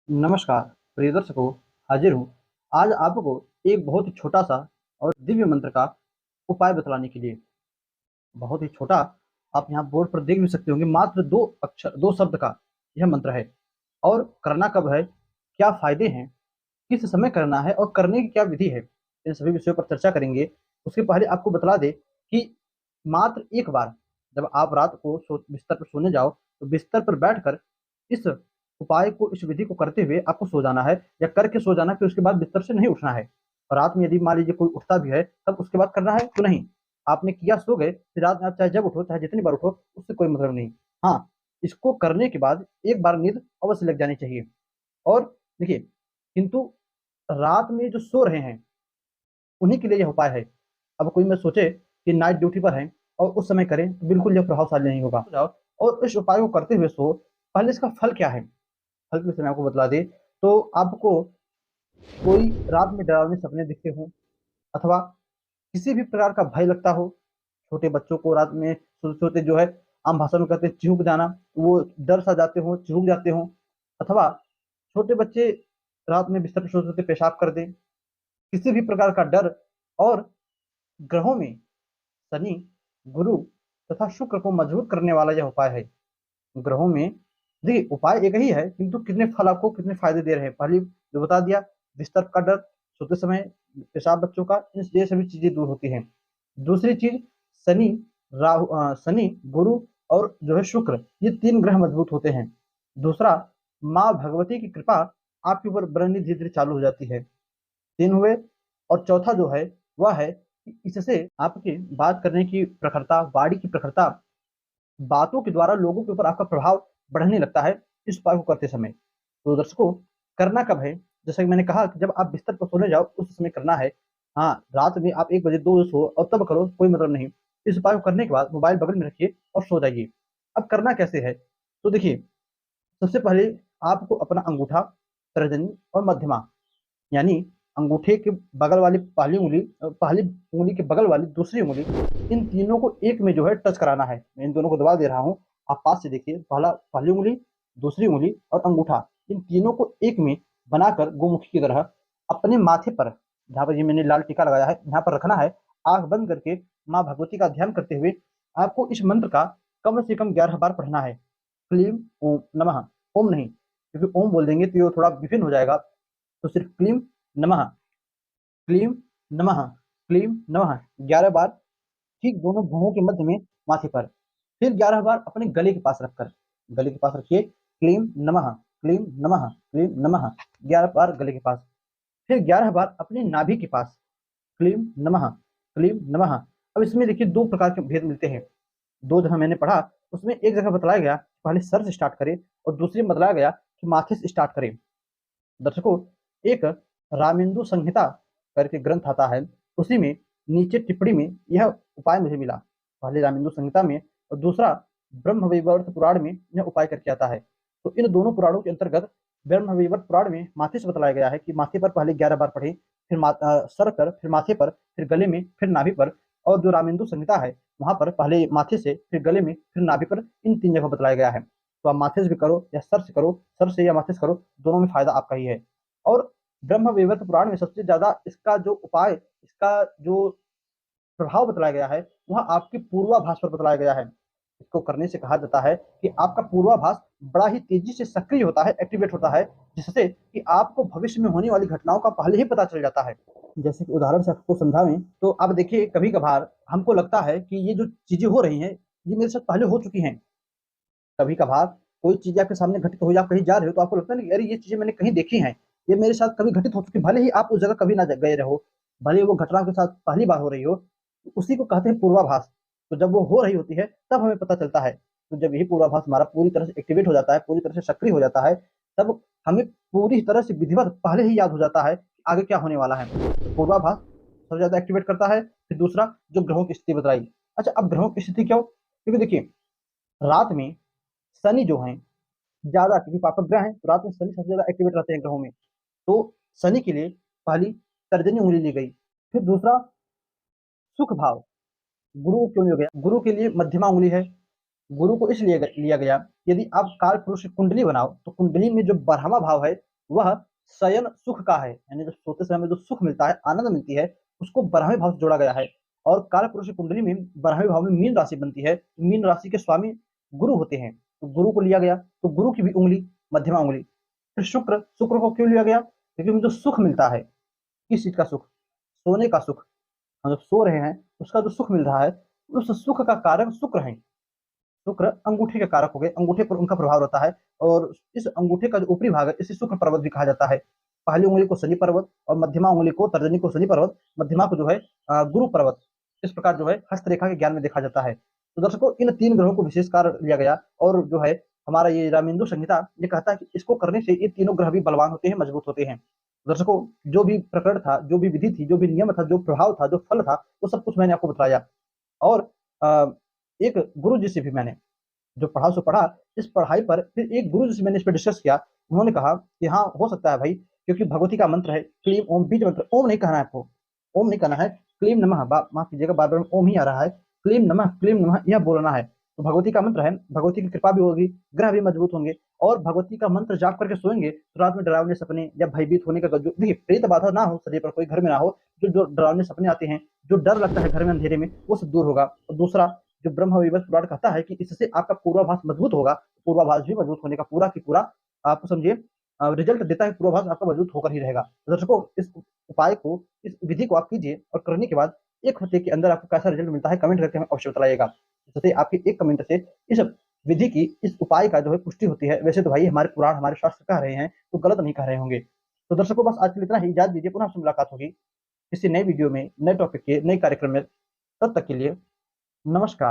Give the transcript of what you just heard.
नमस्कार प्रिय दर्शकों। हाजिर हूँ आज आपको एक बहुत ही छोटा सा और दिव्य मंत्र का उपाय बतलाने के लिए। बहुत ही छोटा, आप यहाँ बोर्ड पर देख भी सकते होंगे। मात्र दो अक्षर, दो शब्द का यह मंत्र है। और करना कब है, क्या फायदे हैं, किस समय करना है और करने की क्या विधि है, इन सभी विषयों पर चर्चा करेंगे। उसके पहले आपको बतला दे कि मात्र एक बार जब आप रात को बिस्तर पर सोने जाओ तो बिस्तर पर बैठकर इस उपाय को, इस विधि को करते हुए आपको सो जाना है या करके सो जाना है। फिर उसके बाद बिस्तर से नहीं उठना है। और रात में यदि मान लीजिए कोई उठता भी है तब उसके बाद करना है तो नहीं। आपने किया, सो गए, फिर रात में आप चाहे जब उठो, चाहे जितनी बार उठो, उससे कोई मतलब नहीं। हाँ, इसको करने के बाद एक बार नींद अवश्य लग जानी चाहिए। और देखिए, किंतु रात में जो सो रहे हैं उन्हीं के लिए यह उपाय है। अब कोई मैं सोचे कि नाइट ड्यूटी पर है और उस समय करें तो बिल्कुल यह प्रभावशाली नहीं होगा। जाओ और इस उपाय को करते हुए सो। पहले इसका फल क्या है, फल के विषय में आपको बतला दे तो आपको कोई रात में डरावने सपने दिखते हो, अथवा किसी भी प्रकार का भय लगता हो। छोटे बच्चों को रात में सोते सोते जो है, आम भाषा में कहते हैं चिहुक जाना, वो डर सा जाते हो, चिहुक जाते हो। अथवा छोटे बच्चे रात में बिस्तर पर सोते सोते पेशाब कर दें, किसी भी प्रकार का डर। और ग्रहों में शनि, गुरु तथा शुक्र को मजबूत करने वाला यह उपाय है। ग्रहों में देखिए, उपाय एक ही है किंतु कितने फल आपको, कितने फायदे दे रहे हैं, पहले जो बता दिया। बिस्तर का डर, सोते समय पेशाब बच्चों का, ये सभी चीजें दूर होती हैं। दूसरी चीज, शनि, शनि, गुरु और जो है शुक्र, ये तीन ग्रह मजबूत होते हैं। दूसरा, माँ भगवती की कृपा आपके ऊपर बननी धीरे धीरे चालू हो जाती है। तीन हुए। और चौथा जो है वह है कि इससे आपकी बात करने की प्रखरता, वाणी की प्रखरता, बातों के द्वारा लोगों के ऊपर आपका प्रभाव बढ़ने लगता है इस उपाय को करते समय। तो दर्शकों, करना कब है, जैसा कि मैंने कहा कि जब आप बिस्तर पर सोने जाओ उस समय करना है। हाँ, रात में आप 1 बजे 2 बजे सो और तब करो, कोई मतलब नहीं। इस उपाय को करने के बाद मोबाइल बगल में रखिए और सो जाइए। अब करना कैसे है, तो देखिए, सबसे पहले आपको अपना अंगूठा, तर्जनी और मध्यमा, यानी अंगूठे के बगल वाली पहली उंगली, पहली उंगली के बगल वाली दूसरी उंगली, इन तीनों को एक में जो है टच कराना है। मैं इन दोनों को दबा दे रहा हूँ, आप पास से देखिए। पहली उंगली, दूसरी उंगली और अंगूठा, इन तीनों को एक में बनाकर गोमुखी की तरह अपने माथे पर, जहाँ पर ये मैंने लाल टीका लगाया है, यहाँ पर रखना है। आंख बंद करके माँ भगवती का ध्यान करते हुए आपको इस मंत्र का कम से कम 11 बार पढ़ना है। क्लीम ओम नमः। ओम नहीं, क्योंकि ओम बोल देंगे तो ये थोड़ा विभिन्न हो जाएगा। तो सिर्फ क्लीम नमः, क्लीम नमः, क्लीम नमः 11 बार, ठीक दोनों भुवों के मध्य में, माथे पर। फिर 11 बार अपने गले के पास रखकर, गले के पास रखिए। क्लीम नमः, क्लीम नमः, क्लीम नमः 11 बार गले के पास। फिर 11 बार अपने नाभि के पास, क्लीम नमः, क्लीम नमः। अब इसमें देखिए दो प्रकार के भेद मिलते हैं। दो जगह मैंने पढ़ा, उसमें एक जगह बतलाया गया पहले सर से स्टार्ट करें और दूसरी में बतलाया गया कि माथे से स्टार्ट करें। दर्शकों, एक रामेंदु संहिता करके ग्रंथ आता है, उसी में नीचे टिप्पणी में यह उपाय मुझे मिला। पहले रामेंदु संहिता में और दूसरा ब्रह्म वैवर्त पुराण में यह उपाय करके आता है। तो इन दोनों पुराणों के अंतर्गत ब्रह्म वैवर्त पुराण में माथे से बतलाया गया है कि माथे पर पहले 11 बार पढ़े, फिर सर पर, फिर माथे पर, फिर गले में, फिर नाभि पर। और जो रामेंदु संहिता है वहां पर पहले माथे से, फिर गले में, फिर नाभि पर, इन तीन जगह बतलाया गया है। तो आप माथे से भी करो या सर से करो, सर से या माथे से करो, दोनों में फायदा आपका ही है। और ब्रह्म वैवर्त पुराण में सबसे ज्यादा इसका जो उपाय, इसका जो प्रभाव बतलाया गया है वह आपके पूर्वाभास पर बतलाया गया है। इसको करने से कहा जाता है कि आपका पूर्वाभास बड़ा ही तेजी से सक्रिय होता है, एक्टिवेट होता है, जिससे कि आपको भविष्य में होने वाली घटनाओं का पहले ही पता चल जाता है। जैसे कि उदाहरण से आपको समझावें तो आप देखिए, कभी कभार हमको लगता है कि ये जो चीजें हो रही हैं ये मेरे साथ पहले हो चुकी हैं। कभी कभार कोई चीज आपके सामने घटित हो, आप कहीं जा रहे हो तो आपको लगता है कि अरे ये चीजें मैंने कहीं देखी हैं, ये मेरे साथ कभी घटित हो चुकी, भले ही आप उस जगह कभी ना गए रहो, भले ही वो घटना के साथ पहली बार हो रही हो। उसी को कहते हैं पूर्वाभास। तो जब वो हो रही होती है तब हमें पता चलता है। तो जब यही पूर्वाभास हमारा पूरी तरह से एक्टिवेट हो जाता है, पूरी तरह से सक्रिय हो जाता है, तब हमें पूरी तरह से विधिवत पहले ही याद हो जाता है कि आगे क्या होने वाला है। तो पूर्वाभास सबसे ज्यादा एक्टिवेट करता है। फिर दूसरा, जो ग्रहों की स्थिति बताई। अच्छा, अब ग्रहों की स्थिति क्यों, क्योंकि देखिए, रात में शनि जो है ज्यादा, क्योंकि पापक ग्रह है तो रात में शनि सबसे ज्यादा एक्टिवेट रहते हैं ग्रहों में। तो शनि के लिए पहली तर्जनी उंगली ली गई। फिर दूसरा, सुख भाव, गुरु को क्यों लिया गया, गुरु के लिए मध्यमा उंगली है। गुरु को इसलिए लिया गया, यदि आप काल पुरुष की कुंडली बनाओ तो कुंडली में जो 12वां भाव है वह शयन सुख का है, यानी जो सोते समय में जो सुख मिलता है, आनंद मिलती है, उसको 12वें भाव से जोड़ा गया है। और कालपुरुष की कुंडली में 12वें भाव में मीन राशि बनती है। मीन राशि के स्वामी गुरु होते हैं, तो गुरु को लिया गया, तो गुरु की भी उँगली मध्यमा उँगली। फिर शुक्र, शुक्र को क्यों लिया गया? क्योंकि उन्हें जो सुख मिलता है, किस चीज़ का सुख? सोने का सुख। हम जब सो रहे हैं, उसका जो सुख मिल रहा है, उस सुख का कारक शुक्र हैं। शुक्र अंगूठे के कारक हो गए, अंगूठे पर उनका प्रभाव रहता है और इस अंगूठे का जो ऊपरी भाग है, इसे शुक्र पर्वत भी कहा जाता है। पहली उँगली को शनि पर्वत और मध्यमा उँगली को, तर्जनी को शनि पर्वत, मध्यमा को जो है गुरु पर्वत। इस प्रकार जो है हस्तरेखा के ज्ञान में देखा जाता है। तो दर्शकों, इन 3 ग्रहों को विशेष कार्य लिया गया और जो है हमारा ये रामेंदु संहिता ये कहता है कि इसको करने से ये तीनों ग्रह भी बलवान होते हैं, मजबूत होते हैं। दर्शकों, जो भी प्रकरण था, जो भी विधि थी, जो भी नियम था, जो प्रभाव था, जो फल था, वो सब कुछ मैंने आपको बताया। और अ, एक गुरु जी से भी मैंने जो पढ़ा सो पढ़ा, इस पढ़ाई पर फिर एक गुरु जी से मैंने इस पे डिस्कस किया। उन्होंने कहा कि हाँ, हो सकता है भाई, क्योंकि भगवती का मंत्र है क्लीम ओम, बीज मंत्र। ओम नहीं कहना है आपको, ओम नहीं कहना है, क्लीम नमः, माफ कीजिएगा, बार-बार ओम ही आ रहा है। क्लीम नमः यह बोलना है। तो भगवती का मंत्र है, भगवती की कृपा भी होगी, ग्रह भी मजबूत होंगे और भगवती का मंत्र जाप करके सोएंगे तो रात में डरावने सपने या भयभीत होने का जो देखिए प्रेत बाधा ना हो, शरीर पर कोई घर में ना हो, जो डरावने सपने आते हैं, जो डर लगता है घर में अंधेरे में, वो सब दूर होगा। और दूसरा, जो ब्रह्म वैवर्त पुराण कहता है कि इससे आपका पूर्वाभास मजबूत होगा। पूर्वाभास भी मजबूत होने का पूरा की पूरा आप समझिए रिजल्ट देता है, पूर्वाभास आपका मजबूत होकर ही रहेगा। तो दर्शकों, इस उपाय को, इस विधि को आप कीजिए और करने के बाद 1 हफ्ते के अंदर आपको कैसा रिजल्ट मिलता है कमेंट करके हमें अवश्य बताइएगा। जैसे आपके एक कमेंट से इस विधि की, इस उपाय का जो है पुष्टि होती है। वैसे तो भाई हमारे पुराण, हमारे शास्त्र कह रहे हैं, तो गलत नहीं कह रहे होंगे। तो दर्शकों, बस आज के लिए इतना ही। इजाज़त दीजिए, पुनः आपसे मुलाकात होगी किसी नए वीडियो में, नए टॉपिक के, नए कार्यक्रम में। तब तक के लिए नमस्कार।